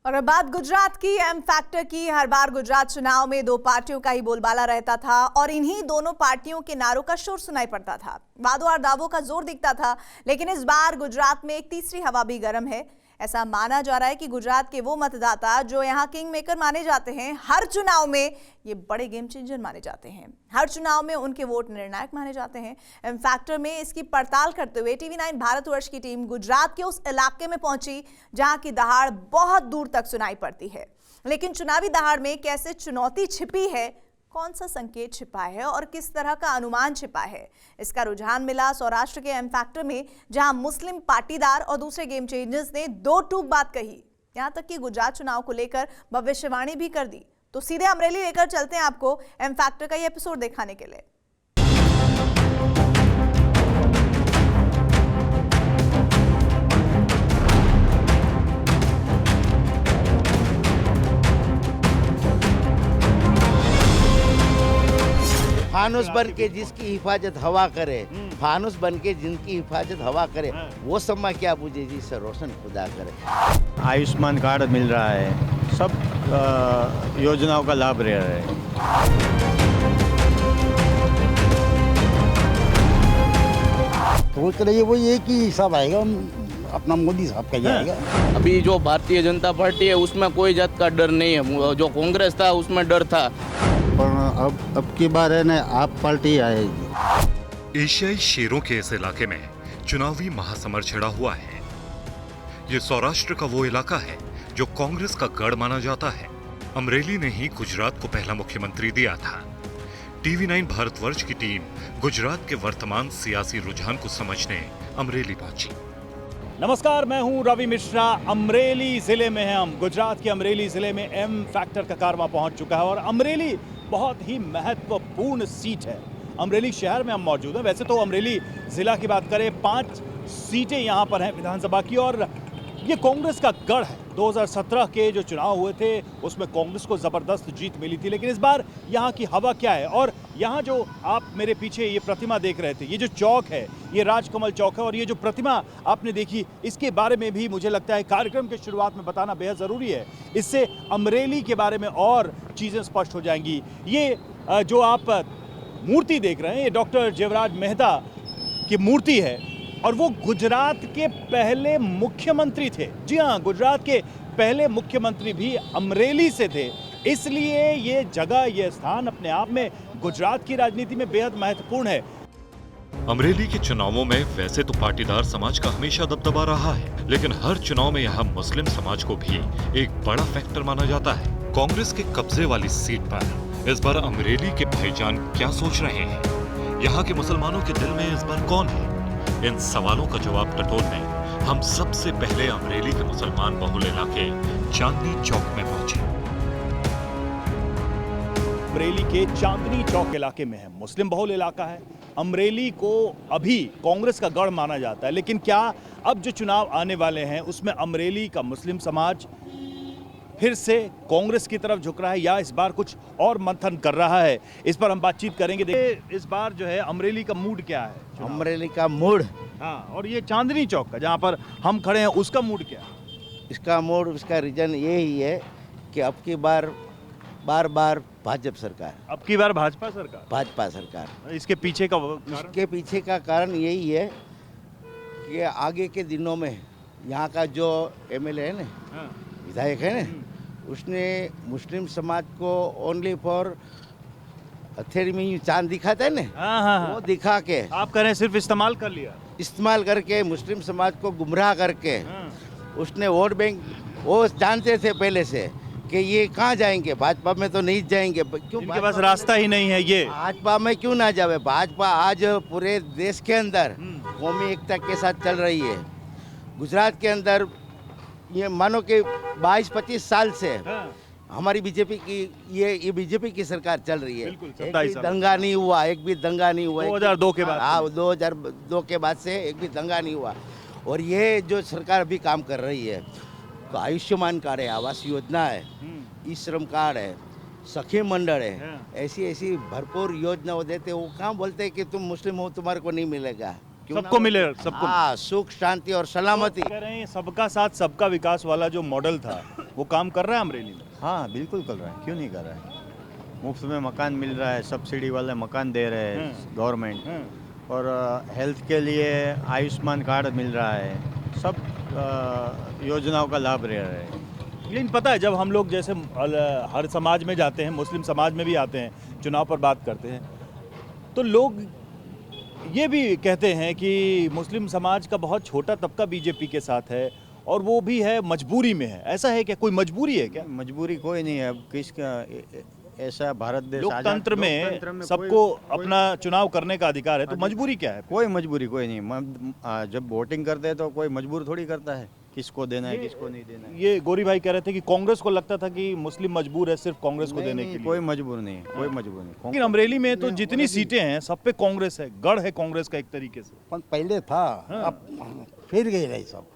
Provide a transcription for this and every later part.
और बात गुजरात की एम फैक्टर की। हर बार गुजरात चुनाव में दो पार्टियों का ही बोलबाला रहता था और इन्हीं दोनों पार्टियों के नारों का शोर सुनाई पड़ता था, वादों और दावों का जोर दिखता था। लेकिन इस बार गुजरात में एक तीसरी हवा भी गर्म है। ऐसा माना जा रहा है कि गुजरात के वो मतदाता जो यहाँ किंग मेकर माने जाते हैं, हर चुनाव में ये बड़े गेम चेंजर माने जाते हैं। हर चुनाव में उनके वोट निर्णायक माने जाते हैं। एम फैक्टर में इसकी पड़ताल करते हुए टीवी9 भारतवर्ष की टीम गुजरात के उस इलाके में पहुंची जहां की दहाड़ बहुत दूर तक सुनाई पड़ती है। लेकिन चुनावी दहाड़ में कैसे चुनौती छिपी है, कौन सा संकेत छिपा है और किस तरह का अनुमान छिपा है, इसका रुझान मिला सौराष्ट्र के एम फैक्टर में, जहां मुस्लिम पाटीदार और दूसरे गेम चेंजर्स ने दो टूक बात कही, यहां तक कि गुजरात चुनाव को लेकर भविष्यवाणी भी कर दी। तो सीधे अमरेली लेकर चलते हैं आपको एम फैक्टर का ये एपिसोड दिखाने के लिए। फानुस बन के जिसकी हिफाजत हवा करे, फानुस बन के जिनकी हिफाजत हवा करे, वो सम्मा क्या पूछे जिससे रोशन खुदा करे। आयुष्मान कार्ड मिल रहा है, सब योजनाओं का लाभ ले रहे हैं। सोच रही है वो एक ही हिसाब आएगा, अपना मोदी साहब का जाएगा। अभी जो भारतीय जनता पार्टी है उसमें कोई जात का डर नहीं है, जो कांग्रेस था उसमें डर था। पर अब की बार है ना, आप पार्टी आएगी। एशियाई शेरों के इस इलाके में चुनावी महासमर छिड़ा हुआ है। ये सौराष्ट्र का वो इलाका है जो कांग्रेस का गढ़ माना जाता है। अमरेली ने ही गुजरात को पहला मुख्यमंत्री दिया था। टीवी9 भारतवर्ष की टीम गुजरात के वर्तमान सियासी रुझान को समझने अमरेली पहुंची। नमस्कार, मैं हूं रवि मिश्रा। अमरेली जिले में हैं हम। गुजरात के अमरेली जिले में एम फैक्टर का कारवां पहुंच चुका है और अमरेली बहुत ही महत्वपूर्ण सीट है। अमरेली शहर में हम मौजूद हैं। वैसे तो अमरेली जिला की बात करें, 5 सीटें यहां पर हैं विधानसभा की और ये कांग्रेस का गढ़ है। 2017 के जो चुनाव हुए थे उसमें कांग्रेस को जबरदस्त जीत मिली थी, लेकिन इस बार यहाँ की हवा क्या है? और यहाँ जो आप मेरे पीछे ये प्रतिमा देख रहे थे, ये जो चौक है, ये राजकमल चौक है और ये जो प्रतिमा आपने देखी, इसके बारे में भी मुझे लगता है कार्यक्रम के शुरुआत में बताना बेहद ज़रूरी है। इससे अमरेली के बारे में और चीज़ें स्पष्ट हो जाएंगी। ये जो आप मूर्ति देख रहे हैं, ये डॉक्टर जीवराज मेहता की मूर्ति है और वो गुजरात के पहले मुख्यमंत्री थे। जी हाँ, गुजरात के पहले मुख्यमंत्री भी अमरेली से थे। इसलिए ये जगह, ये स्थान अपने आप में गुजरात की राजनीति में बेहद महत्वपूर्ण है। अमरेली के चुनावों में वैसे तो पाटीदार समाज का हमेशा दबदबा रहा है, लेकिन हर चुनाव में यहाँ मुस्लिम समाज को भी एक बड़ा फैक्टर माना जाता है। कांग्रेस के कब्जे वाली सीट पर इस बार अमरेली के भाईजान क्या सोच रहे हैं? यहाँ के मुसलमानों के दिल में इस बार कौन है? इन सवालों का जवाब टटोलने हम सबसे पहले अमरेली के मुसलमान बहुल इलाके चांदनी चौक में पहुंचे। अमरेली के चांदनी चौक इलाके में है, मुस्लिम बहुल इलाका है। अमरेली को अभी कांग्रेस का गढ़ माना जाता है, लेकिन क्या अब जो चुनाव आने वाले हैं उसमें अमरेली का मुस्लिम समाज फिर से कांग्रेस की तरफ झुक रहा है या इस बार कुछ और मंथन कर रहा है? इस पर हम बातचीत करेंगे। देखिए, इस बार जो है अमरेली का मूड क्या है? अमरेली का मूड, हाँ, और ये चांदनी चौक का जहाँ पर हम खड़े हैं उसका मूड क्या है? इसका मूड, इसका रीजन यही है कि अब की बार बार भाजपा सरकार, अब की बार भाजपा सरकार। इसके पीछे का कारण यही है कि आगे के दिनों में यहाँ का जो एमएलए है ना, विधायक है ना, उसने मुस्लिम समाज को ओनली फॉर हथेली में चांद दिखाता है ना, वो दिखा के, आप कह रहे हैं सिर्फ इस्तेमाल करके मुस्लिम समाज को गुमराह करके उसने वोट बैंक, वो जानते थे पहले से कि ये कहाँ जाएंगे, भाजपा में तो नहीं जाएंगे। क्यों? इनके पास रास्ता ही नहीं है। ये भाजपा में क्यों ना जावे? भाजपा आज पूरे देश के अंदर कौमी एकता के साथ चल रही है। गुजरात के अंदर ये मानो कि 22-25 साल से हमारी बीजेपी की ये बीजेपी की सरकार चल रही है। एक भी दंगा नहीं हुआ, 2002 के बाद। हाँ, 2002 के बाद से एक भी दंगा नहीं हुआ। और ये जो सरकार अभी काम कर रही है, तो आयुष्मान कार्ड है, आवास योजना है, ई श्रम कार्ड है, सखी मंडल है, ऐसी भरपूर योजनाओं देते। वो कहाँ बोलते हैं कि तुम मुस्लिम हो, तुम्हारे को नहीं मिलेगा। सबको मिले, सबको। हाँ, सुख शांति और सलामती। कह रहे हैं सबका साथ सबका विकास वाला जो मॉडल था वो काम कर रहा है अमरेली में? हाँ बिल्कुल कर रहा है, क्यों नहीं कर रहा है। मुफ्त में मकान मिल रहा है, सब्सिडी वाले मकान दे रहे हैं गवर्नमेंट, और हेल्थ के लिए आयुष्मान कार्ड मिल रहा है, सब योजनाओं का लाभ ले रहे हैं। लेकिन पता है, जब हम लोग जैसे हर समाज में जाते हैं, मुस्लिम समाज में भी आते हैं, चुनाव पर बात करते हैं, तो लोग ये भी कहते हैं कि मुस्लिम समाज का बहुत छोटा तबका बीजेपी के साथ है और वो भी है मजबूरी में है। ऐसा है क्या? कोई मजबूरी है क्या? मजबूरी कोई नहीं है। अब किसका ऐसा भारत देश लोकतंत्र लोकतंत्र में में सबको कोई- अपना चुनाव करने का अधिकार है, तो मजबूरी क्या है? कोई मजबूरी कोई नहीं। जब वोटिंग करते हैं तो कोई मजबूर थोड़ी करता है किसको देना है किसको नहीं देना है। ये गौरी भाई कह रहे थे कि कांग्रेस को लगता था कि मुस्लिम मजबूर है सिर्फ कांग्रेस को नहीं, देने नहीं, के लिए। कोई मजबूर नहीं है, कोई मजबूर नहीं। लेकिन अमरेली में तो जितनी सीटें हैं सब पे कांग्रेस है, गढ़ है कांग्रेस का एक तरीके से। पर पहले था, हाँ। अब फिर गए रहे सब।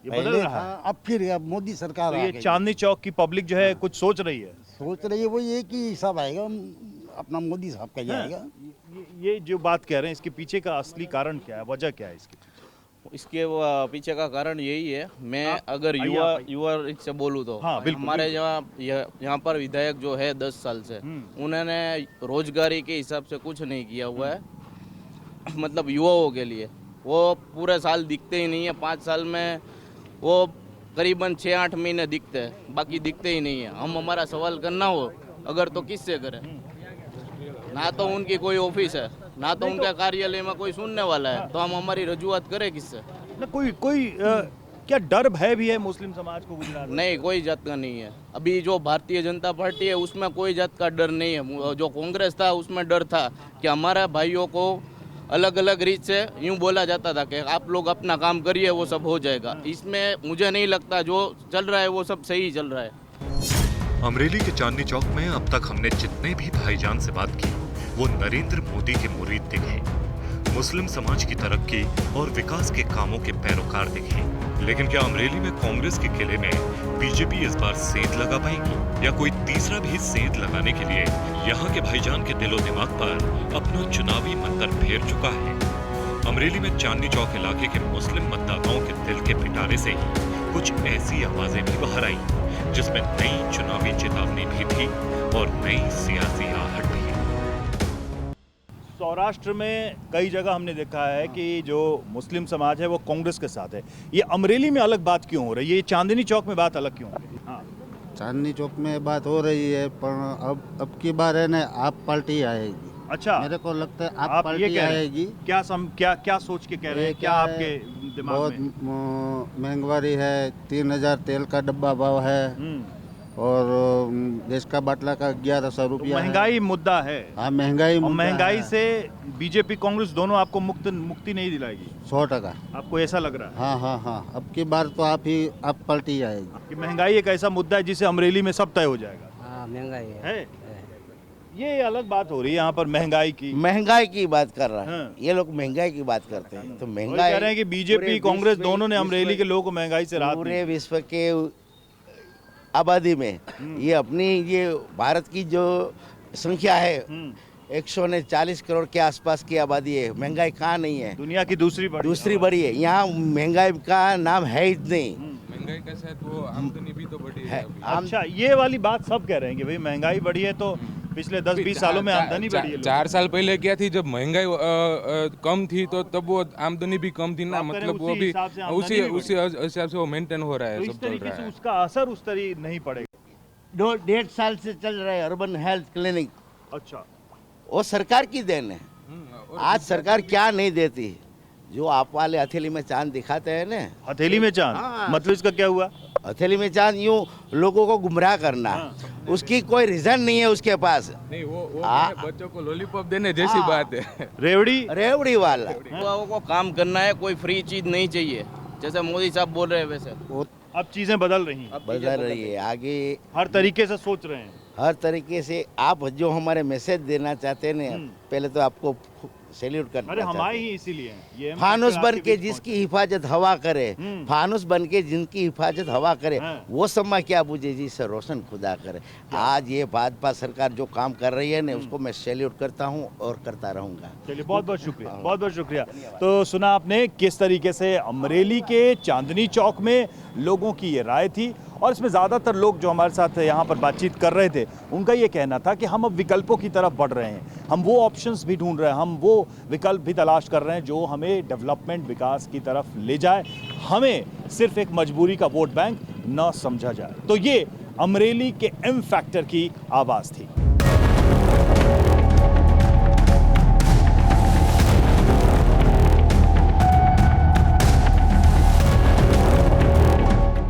ये बदल पहले रहा था, है। अब फिर गया, मोदी सरकार तो आ ये गई। चांदनी चौक की पब्लिक जो है कुछ सोच रही है। सोच रही है वो ये कि सब आएगा, अपना मोदी साहब का हाँ। जाएगा। ये जो बात कह रहे हैं, इसके पीछे का असली कारण क्या है, वजह क्या है इसकी? इसके पीछे का कारण यही है। मैं अगर आइए युवा आप आइए। युवा से बोलूँ तो हाँ, बिल्कुल, हमारे यहाँ पर विधायक जो है 10 साल से, उन्होंने रोजगारी के हिसाब से कुछ नहीं किया हुआ है। मतलब युवाओं के लिए वो पूरे साल दिखते ही नहीं है। 5 साल में वो करीबन 6-8 महीने दिखते हैं, बाकी दिखते ही नहीं है। हम हमारा सवाल करना हो अगर तो किससे करें? ना तो उनकी कोई ऑफिस है, ना तो उनका कार्यालय में कोई सुनने वाला है, तो हम हमारी रजूआत करें किससे? ना कोई क्या डर भय भी है मुस्लिम समाज को गुजरात में? नहीं, कोई जात का नहीं है। अभी जो भारतीय जनता पार्टी है उसमें कोई जात का डर नहीं है। जो कांग्रेस था उसमें डर था कि हमारा भाइयों को अलग अलग रीत से यूं बोला जाता था कि आप लोग अपना काम करिए, वो सब हो जाएगा। इसमें मुझे नहीं लगता जो चल रहा है वो सब सही चल रहा है। अमरेली के चांदनी चौक में अब तक हमने जितने भी भाईजान से बात की वो नरेंद्र मोदी के मुरीद दिखे, मुस्लिम समाज की तरक्की और विकास के कामों के पैरोकार दिखे। लेकिन क्या अमरेली में कांग्रेस के किले में बीजेपी इस बार सेंध लगा पाएगी, या कोई तीसरा भी सेंध लगाने के लिए यहाँ के भाईजान के दिलो दिमाग पर अपना चुनावी मंत्र फेर चुका है? अमरेली में चांदनी चौक इलाके के मुस्लिम मतदाताओं के दिल के पिटारे से ही कुछ ऐसी आवाजें भी बाहर आई जिसमें नई चुनावी चेतावनी भी थी और नई सियासी आहट भी। सौराष्ट्र में कई जगह हमने देखा है कि जो मुस्लिम समाज है वो कांग्रेस के साथ है। ये अमरेली में अलग बात क्यों हो रही है? ये चांदनी चौक में बात अलग क्यों हो रही है? हाँ। चांदनी चौक में बात हो रही है, पर अब की बार है ना, आप पार्टी आएगी। अच्छा, मेरे को लगता है आप आप ये पार्टी कह रहे हैं? आएगी। क्या सोच के कह रहे हैं? ये क्या है, आपके दिमाग बहुत में? महंगाई है, 3000 तेल का डब्बा भाव है, और देश का बाटला का 1100 तो रुपया है। महंगाई मुद्दा है। हाँ, महंगाई और मुद्दा महंगाई है। से बीजेपी कांग्रेस दोनों आपको मुक्ति नहीं दिलाएगी, 100%। आपको ऐसा लग रहा है? हाँ हाँ हाँ, अब की बार तो आप पार्टी आएगी। कि महंगाई एक ऐसा मुद्दा है जिसे अमरेली में सब तय हो जाएगा। हाँ महंगाई है। ये अलग बात हो रही है यहाँ पर महंगाई की। महंगाई की बात कर रहा है। हाँ। ये लोग महंगाई की बात करते हैं, तो और महंगाई कह रहे हैं कि बीजेपी पूरे कांग्रेस विश्व- दोनों ने अमरेली विश्व- के लोगों को महंगाई से राहत पूरे दी। विश्व के आबादी में ये अपनी ये भारत की जो संख्या है 140 करोड़ के आसपास की आबादी है। महंगाई कहाँ नहीं है? दुनिया की दूसरी बड़ी है। यहाँ महंगाई का नाम है ही नहीं। महंगाई के साथ वो आमदनी भी तो बढ़ी है अभी। अच्छा, ये वाली बात सब कह रहे हैं कि भाई महंगाई बढ़ी है, तो पिछले 10-20 सालों में आमदनी बढ़ी है लोगों की। 4 साल पहले क्या थी, जब महंगाई कम थी तो तब वो आमदनी भी कम थी ना, आप कह रहे हैं मतलब वो उसी भी हिसाब से आमदनी उसी भी बढ़ी। उसी हिसाब से वो मेंटेन हो रहा तो है, इस सब चल तरीके रहा से है। उसका असर उस तरीके नहीं पड़ेगा। 1.5 साल से चल रहा है अर्बन हेल्थ क्लिनिक, अच्छा, वो सरकार की देन है। आज सरकार क्या नहीं देती? जो आप वाले हथेली में चांद दिखाते हैं ना, हथेली में चांद, हाँ। मतलब इसका क्या हुआ? हथेली में चांद यूं लोगों को गुमराह करना, उसकी कोई रीजन नहीं है उसके पास। नहीं वो आ- बच्चों को लॉलीपॉप देने जैसी बात है। रेवड़ी रेवड़ी वाला युवाओं को काम करना है, कोई फ्री चीज नहीं चाहिए, जैसे मोदी साहब बोल रहे हैं वैसे। अब चीजें बदल रही हैं, अब चीजें बदल रही है आगे हर तरीके से सोच रहे हैं। हर तरीके से। आप जो हमारे मैसेज देना चाहते हैं ना, पहले तो आपको सैल्यूट करना अरे हम चाहते आए हैं। ही इसीलिए हैं। ये हम फानुस आपके बन के बीच जिसकी हिफाजत हवा करे, फानुस बन के जिनकी हिफाजत हवा करे, हाँ। वो समा क्या बुझे जिससे रोशन खुदा करे। आज ये भाजपा सरकार जो काम कर रही है ना, उसको मैं सैल्यूट करता हूँ और करता रहूंगा। चलिए, बहुत बहुत शुक्रिया, बहुत बहुत शुक्रिया। तो सुना आपने किस तरीके से अमरेली के चांदनी चौक में लोगों की ये राय थी और इसमें ज़्यादातर लोग जो हमारे साथ यहाँ पर बातचीत कर रहे थे उनका ये कहना था कि हम अब विकल्पों की तरफ बढ़ रहे हैं, हम वो ऑप्शंस भी ढूंढ रहे हैं, हम वो विकल्प भी तलाश कर रहे हैं जो हमें डेवलपमेंट विकास की तरफ ले जाए, हमें सिर्फ एक मजबूरी का वोट बैंक न समझा जाए। तो ये अमरेली के एम फैक्टर की आवाज़ थी।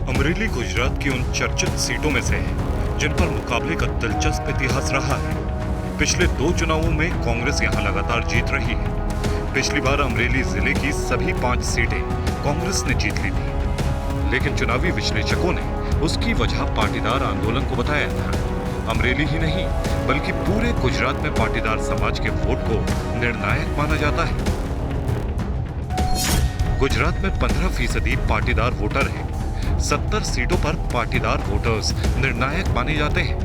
अमरेली गुजरात की उन चर्चित सीटों में से है जिन पर मुकाबले का दिलचस्प इतिहास रहा है। पिछले 2 चुनावों में कांग्रेस यहां लगातार जीत रही है। पिछली बार अमरेली जिले की सभी 5 सीटें कांग्रेस ने जीत ली थी, लेकिन चुनावी विश्लेषकों ने उसकी वजह पाटीदार आंदोलन को बताया था। अमरेली ही नहीं बल्कि पूरे गुजरात में पाटीदार समाज के वोट को निर्णायक माना जाता है। गुजरात में 15% पाटीदार वोटर हैं। 70 सीटों पर पाटीदार वोटर्स निर्णायक माने जाते हैं।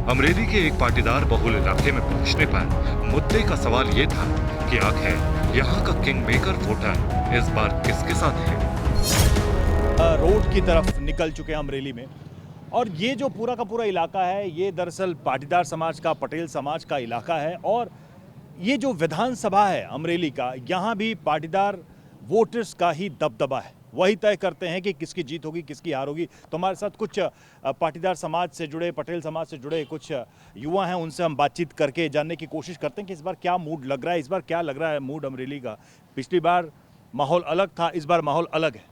अमरेली के एक पाटीदार बहुल इलाके में पहुंचने पर मुद्दे का सवाल ये था कि आखिर यहाँ का किंग मेकर वोटर इस बार किसके साथ है। रोड की तरफ निकल चुके हैं अमरेली में, और ये जो पूरा का पूरा इलाका है ये दरअसल पाटीदार समाज का, पटेल समाज का इलाका है। और ये जो विधानसभा है अमरेली का, यहाँ भी पाटीदार वोटर्स का ही दबदबा है। वही तय करते हैं कि किसकी जीत होगी, किसकी हार होगी। तो हमारे साथ कुछ पाटीदार समाज से जुड़े, पटेल समाज से जुड़े कुछ युवा हैं, उनसे हम बातचीत करके जानने की कोशिश करते हैं कि इस बार क्या मूड लग रहा है, इस बार क्या लग रहा है मूड अमरेली का। पिछली बार माहौल अलग था, इस बार माहौल अलग है।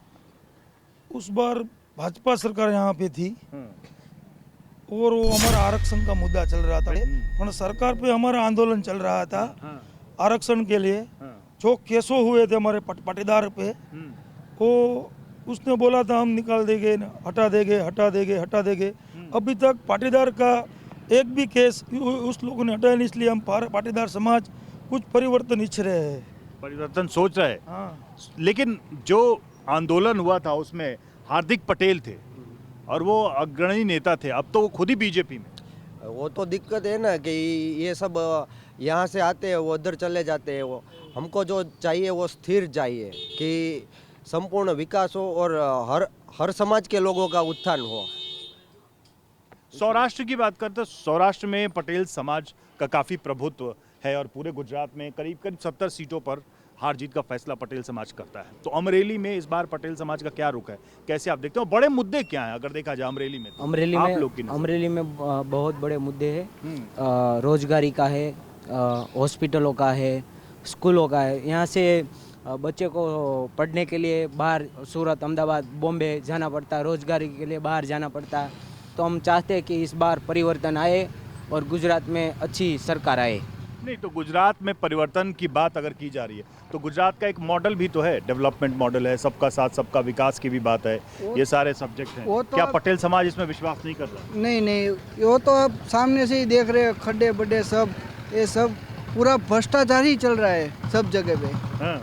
उस बार भाजपा सरकार यहाँ पे थी और वो हमारा आरक्षण का मुद्दा चल रहा था, पर सरकार पे हमारा आंदोलन चल रहा था आरक्षण के लिए। जो केसों हुए थे हमारे पाटीदार पे, वो उसने बोला था हम निकाल देंगे, हटा देंगे, हटा देंगे, हटा देंगे। अभी तक पाटीदार का एक भी केस उस लोगों ने हटाया नहीं, इसलिए हम पाटीदार समाज कुछ परिवर्तन इच्छ रहे हैं, परिवर्तन सोच रहे हैं। हाँ। लेकिन जो आंदोलन हुआ था उसमें हार्दिक पटेल थे और वो अग्रणी नेता थे, अब तो वो खुद ही बीजेपी में। वो तो दिक्कत है ना कि ये सब यहाँ से आते हैं, वो उधर चले जाते हैं। वो हमको जो चाहिए वो स्थिर चाहिए कि संपूर्ण विकास हो और हर समाज के लोगों का उत्थान हो। सौराष्ट्र की बात करते हैं, सौराष्ट्र में पटेल समाज का काफ़ी प्रभुत्व है और पूरे गुजरात में करीब करीब 70 सीटों पर हार जीत का फैसला पटेल समाज करता है। तो अमरेली में इस बार पटेल समाज का क्या रुख है, कैसे आप देखते हो, बड़े मुद्दे क्या हैं अगर देखा जाए अमरेली में? अमरेली में बहुत बड़े मुद्दे हैं। रोजगारी का है, हॉस्पिटलों का है, स्कूलों का है। यहाँ से बच्चे को पढ़ने के लिए बाहर सूरत, अहमदाबाद, बॉम्बे जाना पड़ता है, रोजगारी के लिए बाहर जाना पड़ता है। तो हम चाहते हैं कि इस बार परिवर्तन आए और गुजरात में अच्छी सरकार आए। नहीं तो गुजरात में परिवर्तन की बात अगर की जा रही है तो गुजरात का एक मॉडल भी तो है, डेवलपमेंट मॉडल है, सबका साथ सबका विकास की भी बात है, ये सारे सब्जेक्ट हैं। तो क्या पटेल समाज इसमें विश्वास नहीं कर रहा? नहीं, वो तो अब सामने से ही देख रहे हैं, खड्डे बड्डे सब, ये सब पूरा भ्रष्टाचार ही चल रहा है सब जगह पे। हाँ।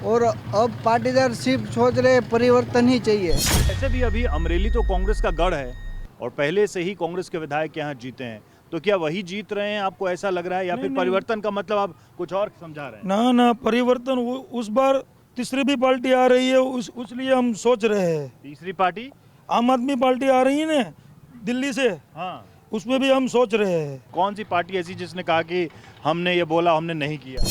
और अब पाटीदार सिर्फ सोच रहे परिवर्तन ही चाहिए। ऐसे भी अभी अमरेली तो कांग्रेस का गढ़ है और पहले से ही कांग्रेस के विधायक यहाँ जीते हैं, तो क्या वही जीत रहे हैं, आपको ऐसा लग रहा है, या फिर परिवर्तन का मतलब आप कुछ और समझा रहे हैं? ना परिवर्तन उस बार तीसरी भी पार्टी आ रही है, उसलिए हम सोच रहे हैं। तीसरी पार्टी आम आदमी पार्टी आ रही है ना दिल्ली से, हाँ, उसमें भी हम सोच रहे हैं। कौन सी पार्टी ऐसी जिसने कहा कि हमने ये बोला हमने नहीं किया?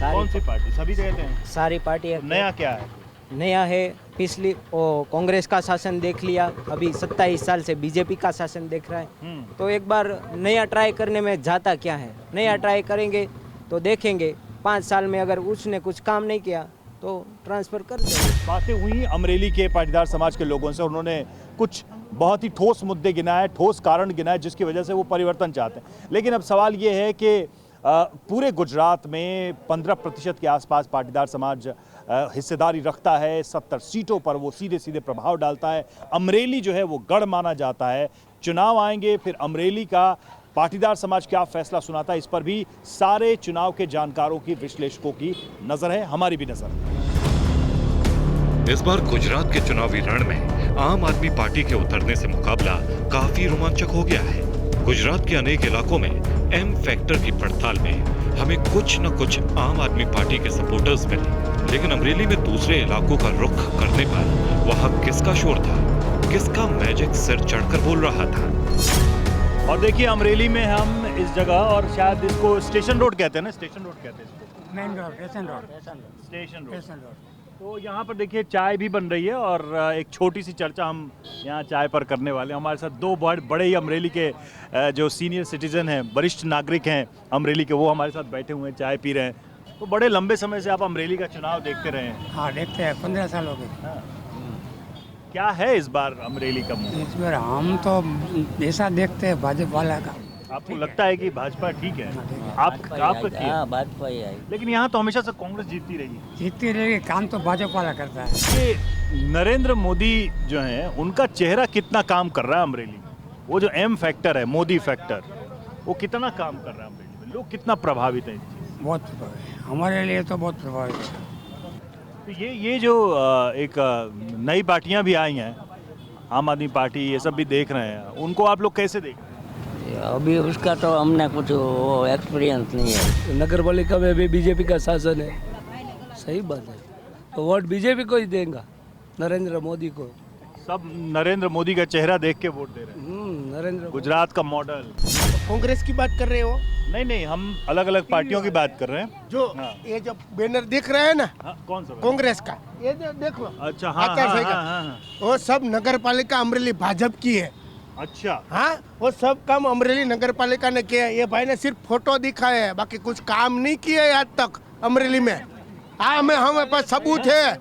कौन सी पार्टी? सभी कहते हैं सारी पार्टी है। नया क्या है? नया है, पिछली कांग्रेस का शासन देख लिया, अभी 27 साल से बीजेपी का शासन देख रहा है। तो एक बार नया ट्राई करने में जाता क्या है, नया ट्राई करेंगे तो देखेंगे 5 साल में अगर उसने कुछ काम नहीं किया तो ट्रांसफर कर देंगे। बातें हुई अमरेली के पाटीदार समाज के लोगों से, उन्होंने कुछ बहुत ही ठोस मुद्दे गिनाए, ठोस कारण गिनाए जिसकी वजह से वो परिवर्तन चाहते हैं। लेकिन अब सवाल ये है कि पूरे गुजरात में 15% के आसपास पाटीदार समाज हिस्सेदारी रखता है, 70 सीटों पर वो सीधे सीधे प्रभाव डालता है। अमरेली जो है वो गढ़ माना जाता है। चुनाव आएंगे, फिर अमरेली का पाटीदार समाज क्या फैसला सुनाता है, इस पर भी सारे चुनाव के जानकारों की, विश्लेषकों की नजर है, हमारी भी नजर है। इस बार गुजरात के चुनावी रण में आम आदमी पार्टी के उतरने से मुकाबला काफी रोमांचक हो गया है। गुजरात के अनेक इलाकों में एम फैक्टर की पड़ताल में हमें कुछ न कुछ आम आदमी पार्टी के सपोर्टर्स मिले, लेकिन अमरेली में दूसरे इलाकों का रुख करने पर वहां किसका शोर था, किसका मैजिक सिर चढ़कर बोल रहा था। और देखिए अमरेली में हम इस जगह, और शायद इसको स्टेशन रोड कहते हैं ना, स्टेशन रोड कहते हैं इसको, मेन रोड, स्टेशन रोड। तो यहाँ पर देखिए चाय भी बन रही है, और एक छोटी सी चर्चा हम यहाँ चाय पर करने वाले हैं। हमारे साथ दो बड़े ही अमरेली के जो सीनियर सिटीजन हैं, वरिष्ठ नागरिक हैं अमरेली के, वो हमारे साथ बैठे हुए हैं, चाय पी रहे हैं। तो बड़े लंबे समय से आप अमरेली का चुनाव देखते रहे हैं। हाँ देखते हैं, 15 साल हो गए। क्या है इस बार अमरेली का मूड? इस बार हम तो ऐसा देखते हैं भाजपा वाला का। आपको लगता है कि भाजपा ठीक है? आपका भाजपा ही आई। लेकिन यहाँ तो हमेशा से कांग्रेस जीतती रही है। जीतती रहेगी, काम तो भाजपा वाला करता है। ये नरेंद्र मोदी जो हैं, उनका चेहरा कितना काम कर रहा है अमरेली में? वो जो एम फैक्टर है, मोदी फैक्टर, वो कितना काम कर रहा है अमरेली में? लोग कितना प्रभावित हैं? बहुत प्रभावित है, हमारे लिए तो बहुत प्रभावित है। तो ये जो एक नई पार्टियां भी आई हैं, आम आदमी पार्टी, ये सब भी देख रहे हैं, उनको आप लोग कैसे देख रहे हैं? अभी उसका तो हमने कुछ एक्सपीरियंस नहीं है। नगर पालिका में भी बीजेपी का शासन है, सही बात है, तो वोट बीजेपी को ही देंगे, नरेंद्र मोदी को। सब नरेंद्र मोदी का चेहरा देख के वोट दे रहे हैं। नरेंद्र गुजरात का मॉडल। कांग्रेस की बात कर रहे हो? नहीं, हम अलग अलग पार्टियों की बात कर रहे हैं। जो ये जो बैनर दिख रहा है ना, कौन सा? कांग्रेस का, ये देख लो। अच्छा, हाँ, वो सब नगर पालिका अमरेली भाजपा की है। अच्छा, हाँ, वो सब काम अमरेली नगर पालिका ने किया है। ये भाई ने सिर्फ फोटो दिखाया है, बाकी कुछ काम नहीं किया है आज तक अमरेली में। हाँ, हमारे पास सबूत है,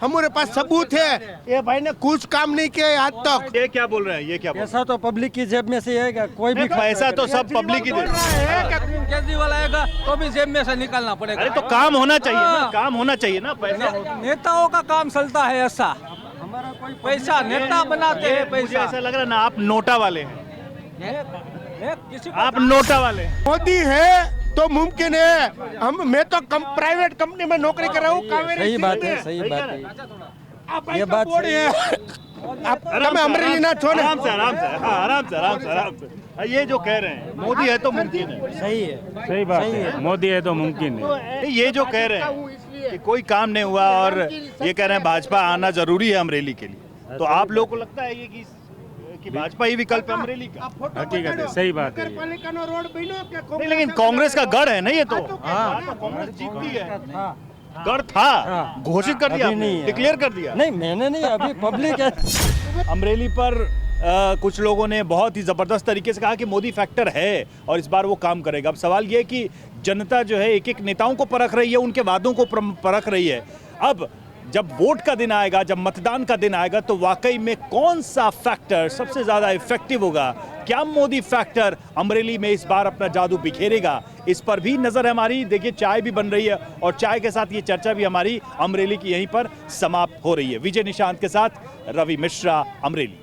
हमारे पास सबूत है। ये भाई ने कुछ काम नहीं किया है आज तक। ये क्या बोल रहे हैं? ये क्या बोल रहे हैं? ऐसा तो पब्लिक की जेब में से है, कोई भी पैसा तो सब पब्लिक ही दे रहा है। केजरीवाल आएगा तो भी जेब में से निकालना पड़ेगा। अरे तो काम होना चाहिए ना, काम होना चाहिए ना। पैसा नेताओं का काम चलता है ऐसा, हमारा कोई पैसा नेता बनाते हैं। मुझे ऐसा लग रहा है ना, आप नोटा वाले हैं, आप नोटा वाले हैं। मोदी है तो मुमकिन है। मैं तो प्राइवेट कंपनी में नौकरी कर रहा हूँ। सही बात है, सही बात है, ये बात सही है। अमरेली ना छोड़े। आराम से। ये जो कह रहे हैं मोदी है तो मुमकिन है, सही है, सही बात है, मोदी है तो मुमकिन है। ये जो कह रहे हैं कि कोई काम नहीं हुआ, और ये कह रहे हैं भाजपा आना जरूरी है अमरेली के लिए, तो आप लोगों को लगता है ये कि भाजपा ही विकल्प है अमरेली का? हकीकत है, सही बात है। नहीं, लेकिन कांग्रेस का गढ़ है ना ये तो। कांग्रेस जीतती है, गढ़ था, घोषित कर दिया, डिक्लेयर कर दिया। नहीं, मैंने नहीं, अभी पब्लिक है। अमरेली पर कुछ लोगों ने बहुत ही ज़बरदस्त तरीके से कहा कि मोदी फैक्टर है और इस बार वो काम करेगा। अब सवाल ये है कि जनता जो है एक एक नेताओं को परख रही है, उनके वादों को परख रही है। अब जब वोट का दिन आएगा, जब मतदान का दिन आएगा, तो वाकई में कौन सा फैक्टर सबसे ज़्यादा इफेक्टिव होगा? क्या मोदी फैक्टर अमरेली में इस बार अपना जादू बिखेरेगा? इस पर भी नज़र है हमारी। देखिए चाय भी बन रही है, और चाय के साथ ये चर्चा भी हमारी अमरेली की यहीं पर समाप्त हो रही है। विजय निशांत के साथ रवि मिश्रा, अमरेली।